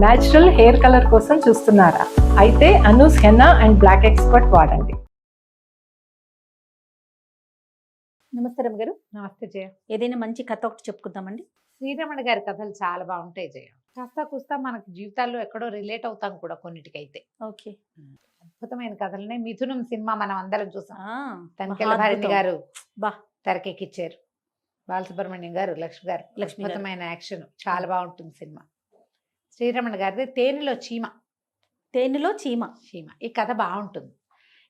Natural hair colour కోసం చూస్తున్నారా? అయితే Anoo's henna and black expert వాడండి. నమస్తే రమ్య గారు. నమస్తే జయ. ఏదైనా మంచి కథ ఒకటి చెప్పుకుందామండి. శ్రీరమణ గారి కథలు చాలా బాగుంటాయి జయ. కాస్త కూస్తా మనకి జీవితాల్లో ఎక్కడో రిలేట్ అవుతాం కూడా కొన్నిటికైతే. ఓకే. అద్భుతమైన కథలనే మిథునం సినిమా మనం అందరం చూసాం. తనికెళ్ళ మహాద్భుతం. భారతి గారు బా. తెరకెక్కిచ్చారు. బాలసుబ్రహ్మణ్యం గారు, లక్ష్మి గారు. లక్ష్మి గారు. అద్భుతమైన యాక్షన్, చాలా బాగుంటుంది సినిమా. శ్రీరమణ గారిది తేనెలో చీమ. తేనెలో చీమ. చీమ ఈ కథ బాగుంటుంది.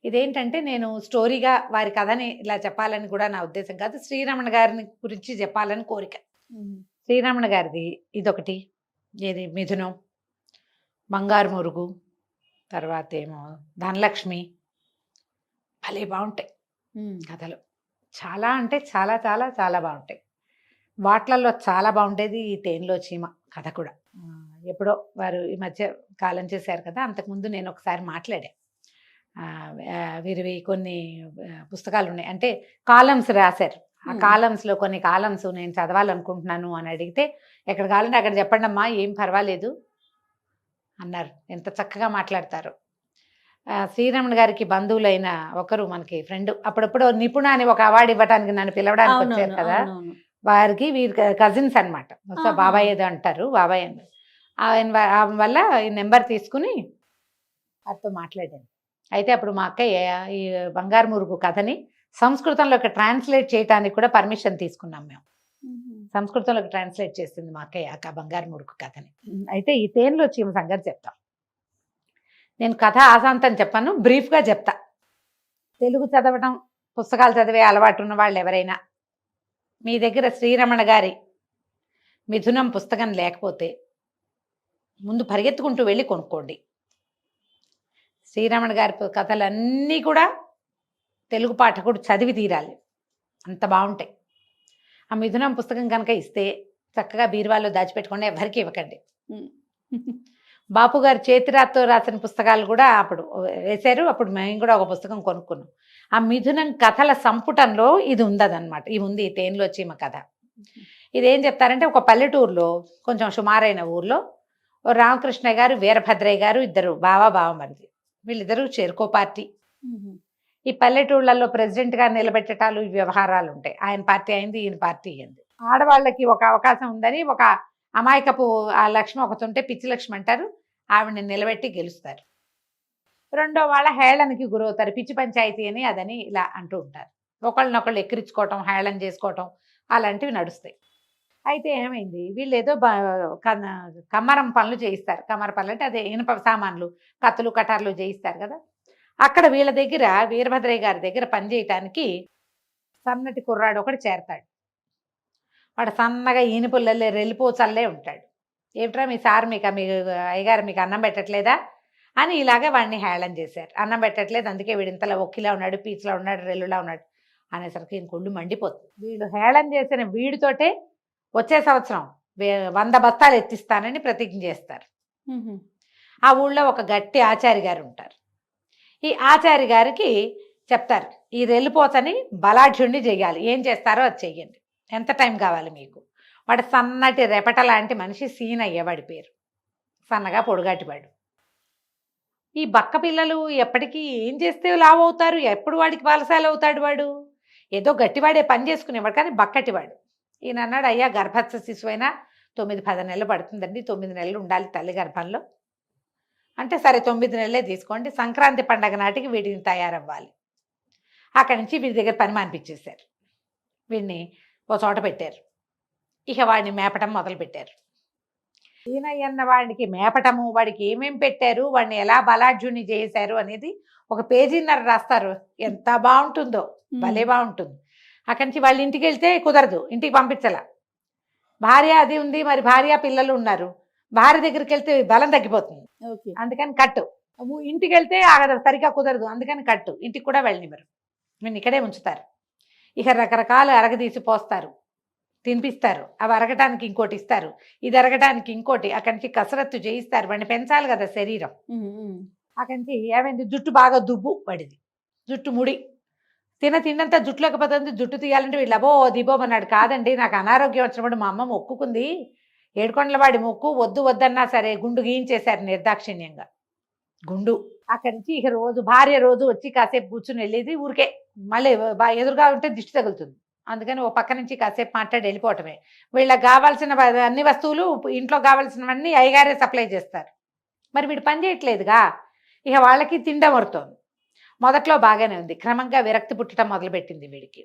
ఇదేంటంటే నేను స్టోరీగా వారి కథని ఇలా చెప్పాలని కూడా నా ఉద్దేశం కాదు, శ్రీరమణ గారిని గురించి చెప్పాలని కోరిక. శ్రీరమణ గారిది ఇదొకటి, ఏది మిథునం, బంగారు మురుగు, తర్వాత ఏమో ధనలక్ష్మి, భలే బాగుంటాయి కథలు. చాలా అంటే చాలా చాలా చాలా బాగుంటాయి. వాట్లల్లో చాలా బాగుండేది ఈ తేనెలో చీమ కథ కూడా. ఎప్పుడో వారు ఈ మధ్య కాలం చేశారు కదా, అంతకుముందు నేను ఒకసారి మాట్లాడా. వీరివి కొన్ని పుస్తకాలు ఉన్నాయి, అంటే కాలమ్స్ రాశారు. ఆ కాలమ్స్లో కొన్ని కాలమ్స్ నేను చదవాలనుకుంటున్నాను అని అడిగితే, ఎక్కడ కావాలంటే అక్కడ చెప్పండి అమ్మా, ఏం పర్వాలేదు అన్నారు. ఎంత చక్కగా మాట్లాడతారు. శ్రీరమణ గారికి బంధువులైన ఒకరు మనకి ఫ్రెండ్, అప్పుడప్పుడు నిపుణ అని ఒక అవార్డు ఇవ్వడానికి నన్ను పిలవడానికి వచ్చారు కదా, వారికి వీరి కజిన్స్ అనమాట. సో బాబాయ్ ఏదో అంటారు, బాబాయ్ అని. ఆయన వల్ల ఈ నెంబర్ తీసుకుని వారితో మాట్లాడాను. అయితే అప్పుడు మా అక్కయ్య ఈ బంగారు మురుగు కథని సంస్కృతంలోకి ట్రాన్స్లేట్ చేయడానికి కూడా పర్మిషన్ తీసుకున్నాం మేము. సంస్కృతంలోకి ట్రాన్స్లేట్ చేసింది మా అక్కయ్య ఆ బంగారు మురుగు కథని. అయితే ఈ తేనెలో చీమ సంగతి చెప్తాం. నేను కథ ఆశాంతం చెప్పాను, బ్రీఫ్గా చెప్తా. తెలుగు చదవటం, పుస్తకాలు చదివే అలవాటు ఉన్న వాళ్ళు ఎవరైనా మీ దగ్గర శ్రీరమణ గారి మిథునం పుస్తకం లేకపోతే ముందు పరిగెత్తుకుంటూ వెళ్ళి కొనుక్కోండి. శ్రీరమణ గారి కథలన్నీ కూడా తెలుగు పాఠకుడు చదివి తీరాలి, అంత బాగుంటాయి. ఆ మిథునం పుస్తకం కనుక ఇస్తే చక్కగా బీరువాలో దాచిపెట్టుకోండి, ఎవరికి ఇవ్వకండి. బాపు గారు చేతిరాతో రాసిన పుస్తకాలు కూడా అప్పుడు వేశారు. అప్పుడు మేము కూడా ఒక పుస్తకం కొనుక్కున్నాం. ఆ మిథునం కథల సంపుటంలో ఇది ఉందన్నమాట. ఇది ఉంది ఈ తేనెలో చీమ కథ. ఇదేం చెప్తారంటే, ఒక పల్లెటూరులో కొంచెం సుమారైన ఊర్లో రామకృష్ణయ్య గారు, వీరభద్రయ్య గారు ఇద్దరు బావమరిది, వీళ్ళిద్దరూ చేరుకో పార్టీ. ఈ పల్లెటూళ్ళల్లో ప్రెసిడెంట్గా నిలబెట్టటాలు ఈ వ్యవహారాలు ఉంటాయి. ఆయన పార్టీ అయింది, ఈయన పార్టీ అయింది. ఆడవాళ్ళకి ఒక అవకాశం ఉందని ఒక అమాయకపు ఆ లక్ష్మి ఒకటి ఉంటే, పిచ్చి లక్ష్మి అంటారు, ఆవిడని నిలబెట్టి గెలుస్తారు. రెండో వాళ్ళ హేళనకి గురవుతారు, పిచ్చి పంచాయతీ అని అదని ఇలా అంటూ ఉంటారు. ఒకళ్ళనొకళ్ళు ఎక్కిరించుకోవటం, హేళన చేసుకోవటం అలాంటివి నడుస్తాయి. అయితే ఏమైంది, వీళ్ళు ఏదో కమ్మరం పనులు చేయిస్తారు. కమ్మర పనులు అంటే అదే ఇనుప సామాన్లు, కత్తులు కటార్లు చేయిస్తారు కదా. అక్కడ వీళ్ళ దగ్గర, వీరభద్రయ్య గారి దగ్గర పనిచేయటానికి సన్నటి కుర్రాడు ఒకటి చేరతాడు. వాడు సన్నగా ఈనుపుల్లే రెల్లిపోచల్లే ఉంటాడు. ఏమిట్రా మీ సార్ మీ అయ్యగారు మీకు అన్నం పెట్టట్లేదా అని ఇలాగే వాడిని హేళన చేశారు. అన్నం పెట్టట్లేదు, అందుకే వీడు ఇంతలా ఒక్కిలా ఉన్నాడు, పీచులా ఉన్నాడు, రెల్లులా ఉన్నాడు అనేసరికి ఇంక ఒళ్ళు మండిపోతుంది. వీళ్ళు హేళన చేసిన వీడితోటే వచ్చే సంవత్సరం 100 బస్తాలు ఎత్తిస్తానని ప్రతిజ్ఞ చేస్తారు. ఆ ఊళ్ళో ఒక గట్టి ఆచారి గారు ఉంటారు. ఈ ఆచారి గారికి చెప్తారు, ఈ రెల్లిపోచని బలాఢ్యుణ్ణి చెయ్యాలి, ఏం చేస్తారో అది చెయ్యండి, ఎంత టైం కావాలి మీకు. వాడు సన్నటి రెపట లాంటి మనిషి, సీనయ్య వాడి పేరు, సన్నగా పొడుగాటివాడు. ఈ బక్క పిల్లలు ఎప్పటికీ ఏం చేస్తే లావు అవుతారు, ఎప్పుడు వాడికి బాలసాలు అవుతాడు, వాడు ఏదో గట్టివాడే పని చేసుకునేవాడు, కానీ బక్కటివాడు. ఈయన అన్నాడు, అయ్యా గర్భస్థ శిశువు అయినా 9-10 నెలలు పడుతుందండి, 9 నెలలు ఉండాలి తల్లి గర్భంలో అంటే, సరే 9 నెలలే తీసుకోండి, సంక్రాంతి పండగ నాటికి వీడిని తయారవ్వాలి. అక్కడి నుంచి వీడి దగ్గర పని మానిపించేశారు. వీడిని ఓ చోట పెట్టారు. ఇక వాడిని మేపటం మొదలుపెట్టారు. ఈయనయ్యన్న వాడికి మేపటము, వాడికి ఏమేం పెట్టారు, వాడిని ఎలా బలాఢ్యుని చేశారు అనేది ఒక పేజీన్నర రాస్తారు. ఎంత బాగుంటుందో, భలే బాగుంటుంది. అక్కడి నుంచి వాళ్ళ ఇంటికి వెళ్తే కుదరదు, ఇంటికి పంపించాల. భార్య అది ఉంది, మరి భార్య పిల్లలు ఉన్నారు, భార్య దగ్గరికి వెళ్తే బలం తగ్గిపోతుంది, అందుకని కట్టు. ఇంటికి వెళ్తే సరిగా కుదరదు, అందుకని కట్టు. ఇంటికి కూడా వెళ్ళనివ్వరు, వీడిని ఇక్కడే ఉంచుతారు. ఇక రకరకాలు అరగదీసి పోస్తారు, తినిపిస్తారు, అవి అరగటానికి ఇంకోటి ఇస్తారు, ఇది అరగటానికి ఇంకోటి. అక్కడి నుంచి కసరత్తు చేయిస్తారు, వాడిని పెంచాలి కదా శరీరం. అక్కడి నుంచి ఏమైంది, జుట్టు బాగా దుబ్బు పడింది, జుట్టు ముడి, తిన్నంతా జుట్టులోకి పోతుంది. జుట్టు తీయాలంటే వీళ్ళు అబో దిబోమన్నాడు. కాదండి, నాకు అనారోగ్యం వచ్చినప్పుడు మా అమ్మ మొక్కుకుంది, ఏడుకొండలవాడి మొక్కు వద్దు వద్దన్నా సరే గుండు గీయించేశారు నిర్దాక్షిణ్యంగా. గుండు అక్కడి నుంచి ఇక రోజు భార్య రోజు వచ్చి కాసేపు కూర్చుని వెళ్ళేది. ఊరికే మళ్ళీ ఎదురుగా ఉంటే దిష్టి తగులుతుంది, అందుకని ఓ పక్క నుంచి కాసేపు మాట్లాడి వెళ్ళిపోవటమే. వీళ్ళకి కావాల్సిన అన్ని వస్తువులు ఇంట్లో కావాల్సినవన్నీ అయ్యగారే సప్లై చేస్తారు. మరి వీడు పని చేయట్లేదుగా, ఇక వాళ్ళకి తిండం వరుతోంది. మొదట్లో బాగానే ఉంది, క్రమంగా విరక్తి పుట్టడం మొదలుపెట్టింది వీడికి.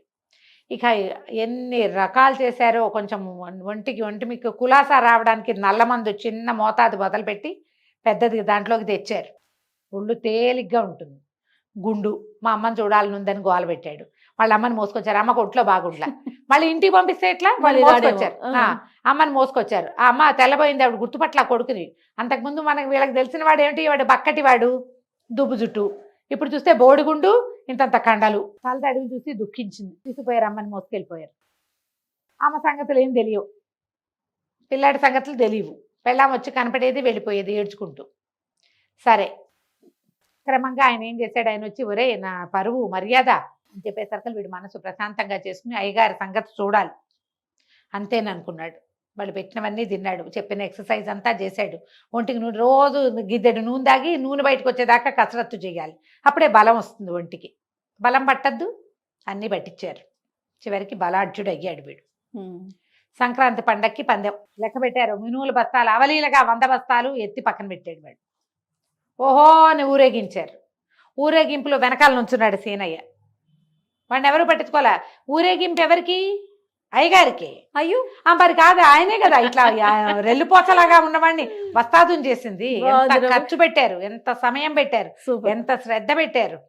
ఇక ఎన్ని రకాలు చేశారో, కొంచెం ఒంటి మీకు కులాసా రావడానికి నల్లమందు చిన్న మోతాదు మొదలుపెట్టి పెద్దది దాంట్లోకి తెచ్చారు. ఒళ్ళు తేలిగ్గా ఉంటుంది. గుండు మా అమ్మని చూడాలనుందని గోల పెట్టాడు. వాళ్ళ అమ్మని మోసుకొచ్చారు. అమ్మకు ఒంట్లో బాగుండలా, మళ్ళీ ఇంటికి పంపిస్తే ఎట్లా, వాళ్ళు మోసుకొచ్చారు. అమ్మని మోసుకొచ్చారు. ఆ అమ్మ తెల్లబోయింది, ఆవిడ గుర్తుపట్ల కొడుకుని. అంతకుముందు మనకి వీళ్ళకి తెలిసిన వాడు ఏమిటి, వాడు బక్కటి వాడు, దుబ్బు జుట్టు. ఇప్పుడు చూస్తే బోడిగుండు, ఇంతంత కండలు. తల తడివి చూసి దుఃఖించింది. తీసుకుపోయారు, అమ్మని మోసుకెళ్ళిపోయారు. అమ్మ సంగతులు ఏం తెలియవు, పిల్లాడి సంగతులు తెలియవు. పెళ్ళాం వచ్చి కనపడేది, వెళ్ళిపోయేది ఏడ్చుకుంటూ. సరే, క్రమంగా ఆయన ఏం చేశాడు, ఆయన వచ్చి ఒరే నా పరువు మర్యాద అని చెప్పేసరికి వీడు మనసు ప్రశాంతంగా చేసుకుని అయ్యగారి సంగతి చూడాలి అంతేననుకున్నాడు. వాళ్ళు పెట్టినవన్నీ తిన్నాడు, చెప్పిన ఎక్సర్సైజ్ అంతా చేశాడు. ఒంటికి నూనె రోజు గిద్దెడు నూనె దాగి నూనె బయటకు వచ్చేదాకా కసరత్తు చేయాలి, అప్పుడే బలం వస్తుంది ఒంటికి. బలం పట్టద్దు, అన్నీ పట్టించారు. చివరికి బలాఢ్యుడు అయ్యాడు వీడు. సంక్రాంతి పండక్కి పందెం లెక్క పెట్టారు. మినుముల బస్తాలు అవలీలగా 100 బస్తాలు ఎత్తి పక్కన పెట్టాడు వాడు. ఓహో అని ఊరేగించారు. ఊరేగింపులో వెనకాల నుంచున్నాడు సీనయ్య. వాడిని ఎవరు పట్టించుకోలే. ఊరేగింపు ఎవరికి, అయ్యగారికి. అయ్యో మరి కాదు, ఆయనే కదా ఇట్లా రెల్లుపోచలాగా ఉన్నవాడిని వస్తాదుని చేసింది. ఎంత ఖర్చు పెట్టారు, ఎంత సమయం పెట్టారు, ఎంత శ్రద్ధ పెట్టారు,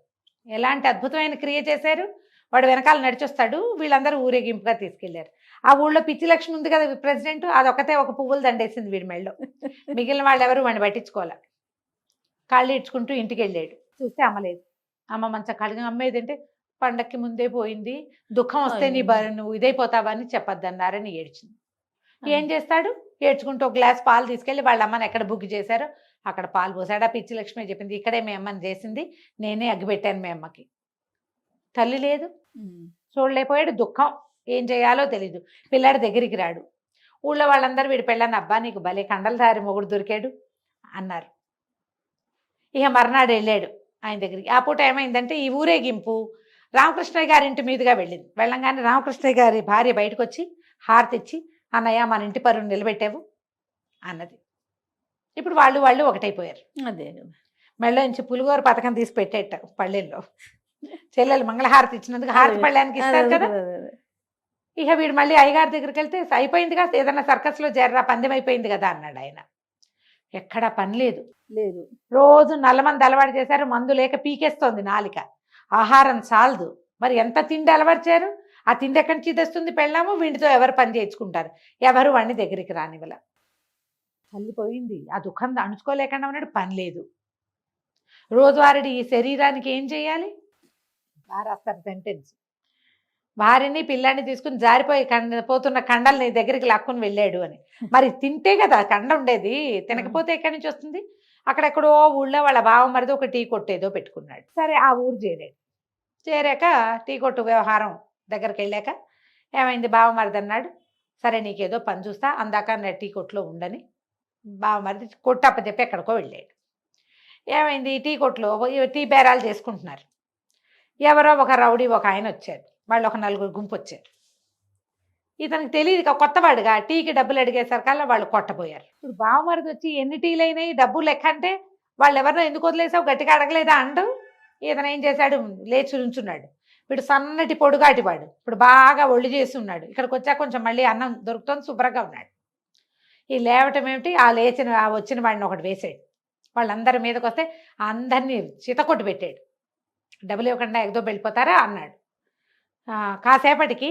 ఎలాంటి అద్భుతమైన క్రియ చేశారు. వాడు వెనకాల నడిచొస్తాడు, వీళ్ళందరూ ఊరేగింపుగా తీసుకెళ్లారు. ఆ ఊళ్ళో పిచ్చి లక్ష్మి ఉంది కదా ప్రెసిడెంట్, అదొకతే ఒక పువ్వులు దండేసింది వీడి మెళ్ళలో. మిగిలిన వాళ్ళు ఎవరు వాడిని పట్టించుకోలే. కాళ్ళు ఇడ్చుకుంటూ ఇంటికి వెళ్ళాడు. చూస్తే అమ్మలేదు. అమ్మ మంచం కడిగి అమ్మేదంటే పండక్కి ముందే పోయింది, దుఃఖం వస్తే నువ్వు ఇదైపోతావని చెప్పొద్దన్నారని ఏడ్చింది. ఏం చేస్తాడు, ఏడ్చుకుంటూ ఒక గ్లాస్ పాలు తీసుకెళ్ళి వాళ్ళ అమ్మని ఎక్కడ బుక్ చేశారో అక్కడ పాలు పోసాడు. ఆ పిచ్చి లక్ష్మి చెప్పింది, ఇక్కడే మీ అమ్మని చేసింది, నేనే అగ్గిపెట్టాను మీ అమ్మకి. తల్లి లేదు, చూడలేకపోయాడు. దుఃఖం ఏం చేయాలో తెలీదు. పిల్లాడి దగ్గరికి రాడు. ఊళ్ళో వాళ్ళందరూ వీడి పెళ్ళని, అబ్బా నీకు భలే కండలధారి మొగుడు దొరికాడు అన్నారు. ఇక మర్నాడు వెళ్ళాడు ఆయన దగ్గరికి. ఆ పూట ఏమైందంటే ఈ ఊరేగింపు రామకృష్ణయ్య గారి ఇంటి మీదుగా వెళ్ళింది. వెళ్ళంగానే రామకృష్ణయ్య గారి భార్య బయటకు వచ్చి హారతి ఇచ్చి, అన్నయ్య మన ఇంటి పరువును నిలబెట్టావు అన్నది. ఇప్పుడు వాళ్ళు ఒకటైపోయారు. అదే మెళ్ళ నుంచి పులిగోర పథకం తీసి పెట్టేట పళ్ళెల్లో. చెల్లెలు మంగళహారతి ఇచ్చినందుకు హారతి పళ్ళానికి ఇస్తారు కదా. ఇక వీడు మళ్ళీ అయ్యగారి దగ్గరికి వెళ్తే అయిపోయిందిగా, ఏదన్నా సర్కస్లో చేరరా, పందెం అయిపోయింది కదా అన్నాడు ఆయన. ఎక్కడా పని లేదు. రోజు నల్లమంది అలవాటు చేశారు, మందు లేక పీకేస్తోంది నాలిక, ఆహారం చాలదు. మరి ఎంత తిండి అలవాటు, ఆ తిండి ఎక్కడి నుంచి తెస్తుంది పెళ్ళాము. వీడితో ఎవరు పని చేయించుకుంటారు, ఎవరు వాడిని దగ్గరికి రానివ్వల. తల్లిపోయింది, ఆ దుఃఖం అణుచుకోలేకుండా ఉన్నాడు. పని లేదు. రోజువారీ ఈ శరీరానికి ఏం చేయాలి, రాస్తారు సెంటెన్స్. భార్యని పిల్లాన్ని తీసుకుని జారిపోయి పోతున్న కండల్ని దగ్గరికి లాక్కుని వెళ్ళాడు అని. మరి తింటే కదా కండ ఉండేది, తినకపోతే ఎక్కడి నుంచి వస్తుంది. అక్కడెక్కడో ఊళ్ళో వాళ్ళ బావమరిది ఒక టీ కొట్టేదో పెట్టుకున్నాడు. సరే ఆ ఊరు చేరాక టీ కొట్టు వ్యవహారం దగ్గరికి వెళ్ళాక ఏమైంది, బావమరిది అన్నాడు, సరే నీకేదో పని చూస్తా, అందాక నా టీ కొట్లో ఉండని. బావమరిది కొట్టు అప్పచెప్పి ఎక్కడికో వెళ్ళాడు. ఏమైంది, టీ కొట్లో టీ బేరాలు చేసుకుంటున్నారు. ఎవరో ఒక రౌడీ ఒక ఆయన వచ్చారు, వాళ్ళు ఒక 4 గుంపు వచ్చారు. ఇతనికి తెలియదు, కొత్తవాడుగా టీకి డబ్బులు అడిగేసరికల్లా వాళ్ళు కొట్టబోయారు. ఇప్పుడు బావమరిది వచ్చి ఎన్ని టీలు అయినాయి డబ్బు లెక్క అంటే, వాళ్ళు ఎవరినో ఎందుకు వదిలేసావు, గట్టిగా అడగలేదా అండు. ఇతను ఏం చేశాడు, లేచి ఉంచున్నాడు. వీడు సన్నటి పొడుగాటివాడు, ఇప్పుడు బాగా ఒళ్ళు చేసి ఉన్నాడు. ఇక్కడికి వచ్చాక కొంచెం మళ్ళీ అన్నం దొరుకుతుంది, శుభ్రంగా ఉన్నాడు. ఈ లేవటం ఏమిటి, ఆ వచ్చిన వాడిని ఒకటి వేసాడు. వాళ్ళందరి మీదకి వస్తే అందరినీ చితకొట్టు పెట్టాడు. డబ్బులు ఇవ్వకుండా ఎగదో వెళ్ళిపోతారా అన్నాడు. కాసేపటికి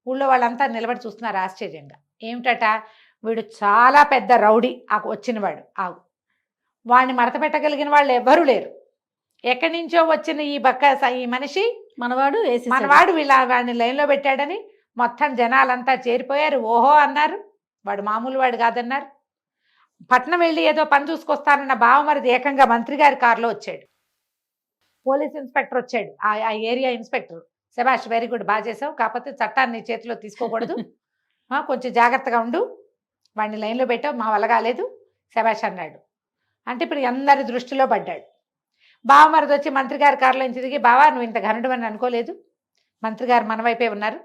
ఊళ్ళో వాళ్ళంతా నిలబడి చూస్తున్నారు ఆశ్చర్యంగా. ఏమిటట, వీడు చాలా పెద్ద రౌడీ వచ్చినవాడు. వాడిని మడత పెట్టగలిగిన వాళ్ళు ఎవ్వరూ లేరు. ఎక్కడి నుంచో వచ్చిన ఈ మనిషి మనవాడు వాడిని లైన్లో పెట్టాడని మొత్తం జనాలంతా చేరిపోయారు. ఓహో అన్నారు, వాడు మామూలు వాడు కాదన్నారు. పట్నం వెళ్ళి ఏదో పని చూసుకొస్తానన్న బావమరిది ఏకంగా మంత్రి గారి కారులో వచ్చాడు. పోలీస్ ఇన్స్పెక్టర్ వచ్చాడు, ఆ ఏరియా ఇన్స్పెక్టర్. శభాష్, వెరీ గుడ్, బాగా చేసావు, కాకపోతే చట్టాన్ని చేతిలో తీసుకోకూడదు, కొంచెం జాగ్రత్తగా ఉండు, వాడిని లైన్లో పెట్టావు, మా వల్ల కాలేదు, శభాష్ అన్నాడు. అంటే ఇప్పుడు అందరి దృష్టిలో పడ్డాడు. బావమరిది వచ్చి మంత్రి గారి కారులో నుంచి దిగి, బావా నువ్వు ఇంత ఘనుడు అని అనుకోలేదు, మంత్రి గారు మన వైపే ఉన్నారు,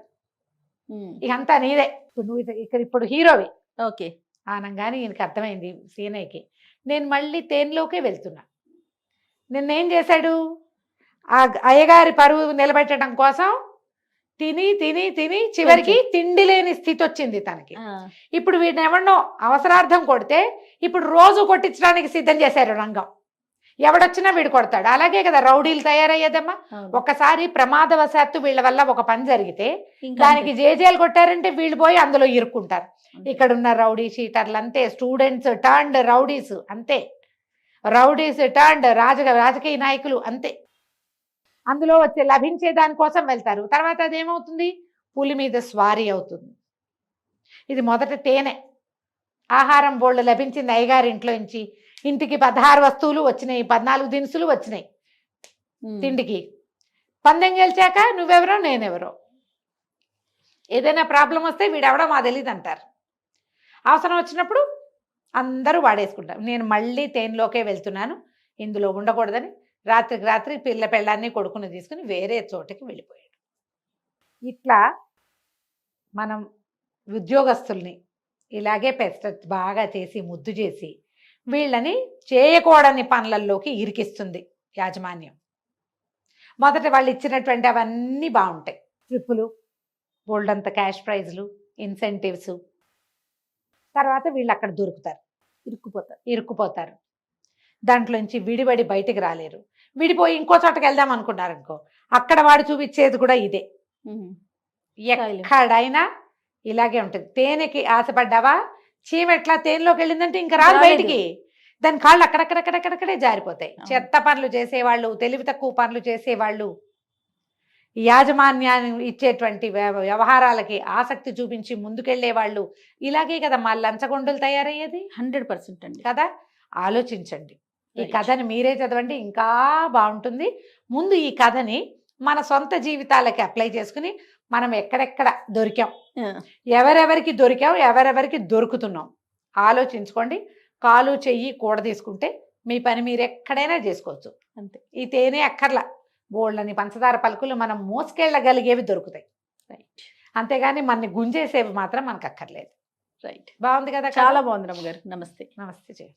ఇక అంతా నీదే, నువ్వు ఇప్పుడు హీరోవి ఓకే. అనగానే ఈయనకి అర్థమైంది సీనయ్యకి, నేను మళ్ళీ తేనెలోకే వెళ్తున్నా. నిన్నేం చేశాడు, ఆ అయ్యగారి పరువు నిలబెట్టడం కోసం తిని తిని తిని చివరికి తిండి లేని స్థితి వచ్చింది తనకి. ఇప్పుడు వీడిని ఎవరినో అవసరార్థం కొడితే ఇప్పుడు రోజు కొట్టించడానికి సిద్ధం చేశారు రంగం. ఎవడొచ్చినా వీడు కొడతాడు. అలాగే కదా రౌడీలు తయారయ్యేదమ్మా. ఒక్కసారి ప్రమాదవశాత్తు వీళ్ళ వల్ల ఒక పని జరిగితే దానికి జేజేలు కొట్టారంటే వీళ్ళు పోయి అందులో ఇరుక్కుంటారు. ఇక్కడ ఉన్న రౌడీ షీటర్లు అంతే, స్టూడెంట్స్ టర్న్డ్ రౌడీస్ అంతే, రౌడీస్ టర్న్డ్ రాజకీయ నాయకులు అంతే. అందులో వచ్చే లభించే దానికోసం వెళ్తారు. తర్వాత అదేమవుతుంది, పులి మీద స్వారీ అవుతుంది. ఇది మొదట తేనె ఆహారం బోళ్ళు లభించింది అయ్యగారి ఇంట్లో నుంచి. ఇంటికి 16 వస్తువులు వచ్చినాయి, 14 దినుసులు వచ్చినాయి తిండికి. పందెం గెలిచాక నువ్వెవరో నేనెవరో, ఏదైనా ప్రాబ్లం వస్తే వీడెవడో మా తెలియదు అంటారు. అవసరం వచ్చినప్పుడు అందరూ వాడేసుకుంటారు. నేను మళ్ళీ తేనెలోకే వెళ్తున్నాను, ఇందులో ఉండకూడదని రాత్రికి రాత్రి పెళ్ళాన్ని కొడుకుని తీసుకుని వేరే చోటకి వెళ్ళిపోయాడు. ఇట్లా మనం ఉద్యోగస్తుల్ని ఇలాగే బాగా చేసి ముద్దు చేసి వీళ్ళని చేయకూడని పనులలోకి ఇరికిస్తుంది యాజమాన్యం. మొదట వాళ్ళు ఇచ్చినటువంటి అవన్నీ బాగుంటాయి, ట్రిప్పులు, బోల్డంత క్యాష్ ప్రైజ్లు, ఇన్సెంటివ్స్. తర్వాత వీళ్ళు అక్కడ దొరుకుతారు, ఇరుక్కుపోతారు. దాంట్లోంచి విడిబడి బయటికి రాలేరు. విడిపోయి ఇంకో చోటకి వెళ్దాం అనుకున్నారనుకో, అక్కడ వాడు చూపించేది కూడా ఇదే. ఎక్కడైనా ఇలాగే ఉంటుంది. తేనెకి ఆశపడ్డావా, చీమ ఎట్లా తేనెలోకి వెళ్ళిందంటే ఇంకా రాదు బయటికి, దాని కాళ్ళు అక్కడక్కడక్కడక్కడక్కడే జారిపోతాయి. చెత్త పనులు చేసేవాళ్ళు, తెలివి తక్కువ పనులు చేసేవాళ్ళు, యాజమాన్యాన్ని ఇచ్చేటువంటి వ్యవహారాలకి ఆసక్తి చూపించి ముందుకెళ్లే వాళ్ళు, ఇలాగే కదా మా లంచగొండలు తయారయ్యేది. 100% అండి కదా. ఆలోచించండి, ఈ కథని మీరే చదవండి, ఇంకా బాగుంటుంది. ముందు ఈ కథని మన సొంత జీవితాలకి అప్లై చేసుకుని మనం ఎక్కడెక్కడ దొరికాం, ఎవరెవరికి దొరికాం, ఎవరెవరికి దొరుకుతున్నాం ఆలోచించుకోండి. కాలు చెయ్యి కూడ తీసుకుంటే మీ పని మీరు ఎక్కడైనా చేసుకోవచ్చు అంతే. ఈ తేనె అక్కర్లా, బోళ్ళని పంచదార పలుకులు మనం మోసుకెళ్ళగలిగేవి దొరుకుతాయి. రైట్. అంతేగాని మనని గుంజేసేవి మాత్రం మనకు అక్కర్లేదు. రైట్. బాగుంది కదా, చాలా బాగుంది రమ్మ గారు. నమస్తే. నమస్తే.